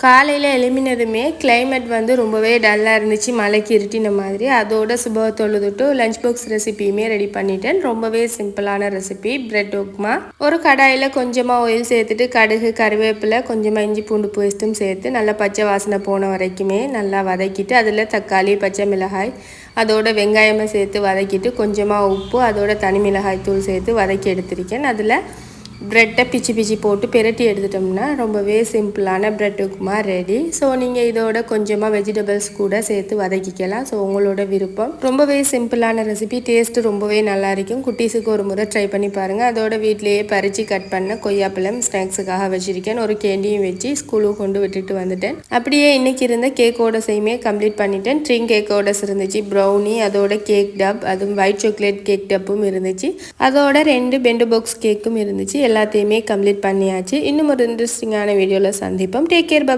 காலையில் எழுமினதுமே கிளைமேட் வந்து ரொம்பவே டல்லாக இருந்துச்சு, மழைக்கு இருட்டின மாதிரி. அதோட சுபவை தொழுதுட்டு லஞ்ச் பாக்ஸ் ரெசிபியுமே ரெடி பண்ணிட்டேன். ரொம்பவே சிம்பிளான ரெசிபி பிரெட் உப்புமா. ஒரு கடாயில் கொஞ்சமாக ஆயில் சேர்த்துட்டு கடுகு கருவேப்பிலை கொஞ்சமாக இஞ்சி பூண்டு பேஸ்ட்டும் சேர்த்து நல்லா பச்சை வாசனை போன வரைக்குமே நல்லா வதக்கிட்டு அதில் தக்காளி பச்சை மிளகாய் அதோட வெங்காயமாக சேர்த்து வதக்கிட்டு கொஞ்சமாக உப்பு அதோட தனி மிளகாய் தூள் சேர்த்து வதக்கி எடுத்திருக்கேன். அதில் ப்ரெட்டை பிச்சு பிச்சு போட்டு பெரட்டி எடுத்துட்டோம்னா ரொம்பவே சிம்பிளான ப்ரெட் உப்புமா ரெடி. ஸோ நீங்கள் இதோட கொஞ்சமாக வெஜிடபிள்ஸ் கூட சேர்த்து வதக்கிக்கலாம். ஸோ உங்களோட விருப்பம். ரொம்பவே சிம்பிளான ரெசிபி, டேஸ்ட்டு ரொம்பவே நல்லா இருக்கும். குட்டீஸுக்கு ஒரு முறை ட்ரை பண்ணி பாருங்கள். அதோட வீட்டிலேயே பறித்து கட் பண்ண கொய்யாப்பழம் ஸ்நாக்ஸுக்காக வச்சுருக்கேன். ஒரு கேண்டியும் வச்சு ஸ்கூலுக்கு கொண்டு விட்டுட்டு வந்துட்டேன். அப்படியே இன்றைக்கி இருந்த கேக்கோட செய்யுமே கம்ப்ளீட் பண்ணிட்டேன். ட்ரிங் கேக்கோடஸ் இருந்துச்சு, ப்ரௌனி, அதோட கேக் டப், அதுவும் ஒயிட் சாக்லேட் கேக் டப்பும் இருந்துச்சு. அதோட 2 பெண்டு பாக்ஸ் கேக்கும் இருந்துச்சு. எல்லாத்தையுமே கம்ப்ளீட் பண்ணியாச்சு. இன்னும் ஒரு இன்ட்ரெஸ்டிங்கான வீடியோவில் சந்திப்போம். Take care, by.